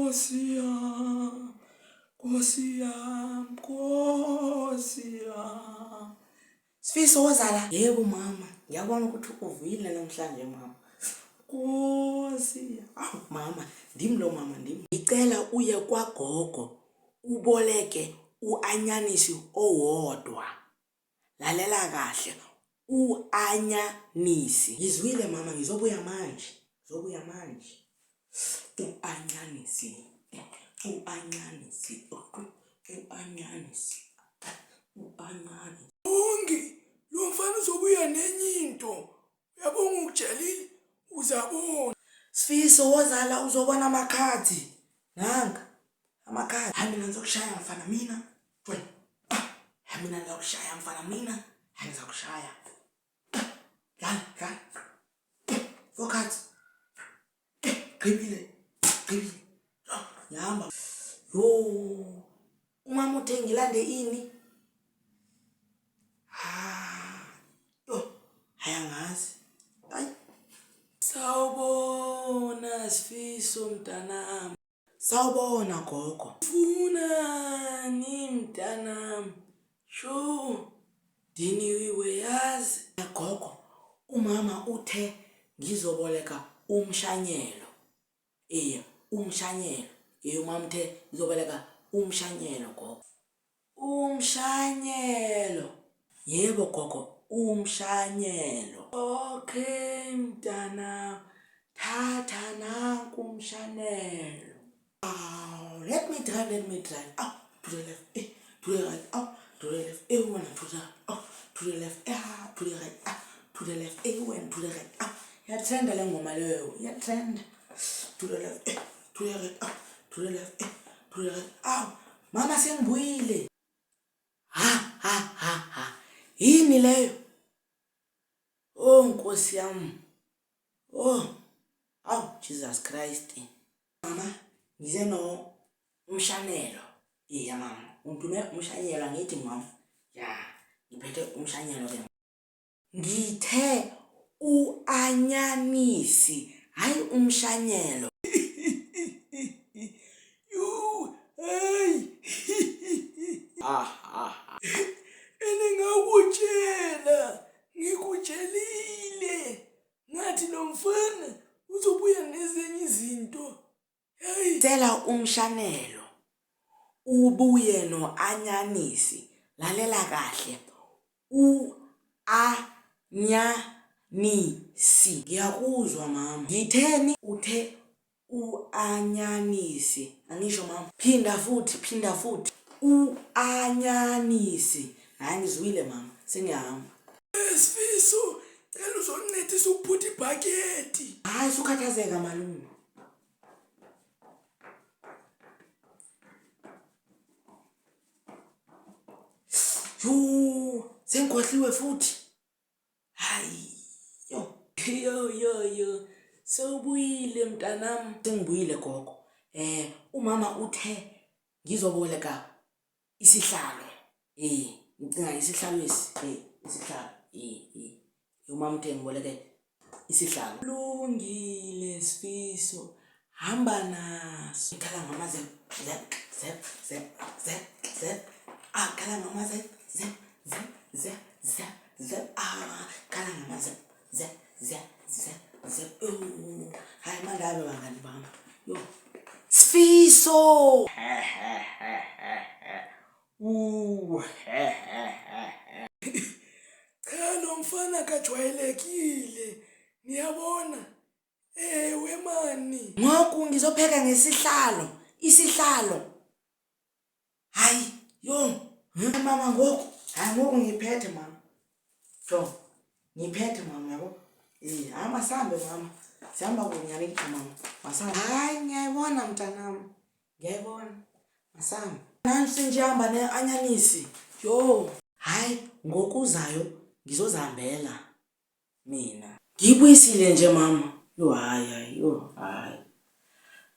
Nkosi yam, Nkosi yam, Nkosi yam. Sifiso wozala? Yebo mama, ngiyabona ukuthi uvuyile namhlanje mama. Nkosi. Awu mama, ndim lo mama ndim. Ngicela uye kwagogo uboleke uanyanisi owodwa. Lalela kahle. Uanyanisi. Ngizwile mama, ngizobuya manje. Uanyanisi. Uanyanisi. Ongi, lo mfana uzobuya nenye into. Uyabonga ukujelile, uzabona. Sifiso wozala uzobona amakhadi. Nanga amakhadi. Hayi mina ngizokushaya mfana mina. Hayi mina ngizokushaya mfana mina. Hayi ngizokushaya. Dlala. Focus. Qhibile. Yahamba. Yo. Umama uthe ngilande ini? Hayangazi. Hayi. Sawubona Sifiso mntanami. Sawubona gogo. Ufunani mntanami? Sho. Diniwe yazi. Gogo, umama uthe ngizoboleka umshanyelo. Umshanyelo. Umama uthe ngizoboleka umshanyelo gogo. Umshanyelo. Yebo gogo, umshanyelo. Okay mntana, thatha nanku umshanyelo. Let me drive. To the left, to the right, to the left, one to the to the left, to the right, to the left, one to the right. Yatrenda le ngoma leyo, yatrenda. To the left, to the right, to the left, to the right. Mama sengibuyile. Yini leyo? Oh Nkosi yami. Jesus Christ. Mama, ngize no umshanelo. Mama. Untume umshanyelo ngithi mama. Ya, ngiphethe umshanyelo ke. Ngithe uanyanisi, hayi umshanyelo. Hey. Ngikutshela, ngikutshelile. Ngathi lo mfana uzobuya nezenye izinto. Hey, cela umshanelo. Ubuye noanyanisi. Lalela kahle. Uanyanisi. Ngiyakuzwa mama. Ngitheni? Uthe uanyanisi. Angisho mama. Phinda futhi. Uanyanisi. Hayi ngizwile mama. Sengiyahamba. Sifiso, cela uzoncedisa ukuphutha ibhaketi. Hayi sukhathazeka malume. Sengikhohliwe futhi. Hayi. Yo. Sewubuyile mntanami. Sengibuyile gogo. Umama uthe ngizoboleka isihlalo. Ngicinga isihlalo isihlalo. Umama uthe ngiboleke isihlalo. Lungile Sifiso. Hamba naso. Ngikhala ngama zep. Khala ngama zep. Khala ngama zep. Hayi mangabe bangani bami. Yo. Sifiso. Cha lo mfana kajwayelekile. Niyabona? Ewe mani. Ngoku ngizopheka ngesihlalo. Isihlalo. Hayi, yo. Mama ngoku. Hayi ngoku ngiphethe mama. So, ngiphethe mama yabo. Hamba sambe mama. Sihamba kunyani mama. Masamba. Hayi ngiyayibona mntanami. Ngiyayibona. Masamba. Nansi nje hamba neanyanisi. Yo. Hayi ngokuzayo ngizozihambela mina. Ngibuyisile nje mama. Hayi.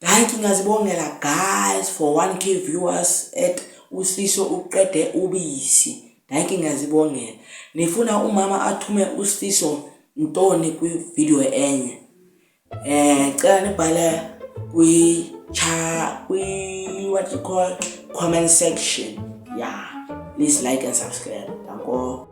Thank you ngazibongela guys for 1K viewers at uSifiso uqede ubisi. Thank you ngazibongela. Nifuna umama athume uSifiso ntoni kwi video enye. Cela nibhale kwi what you call comment section. Yeah, please like and subscribe. Danko.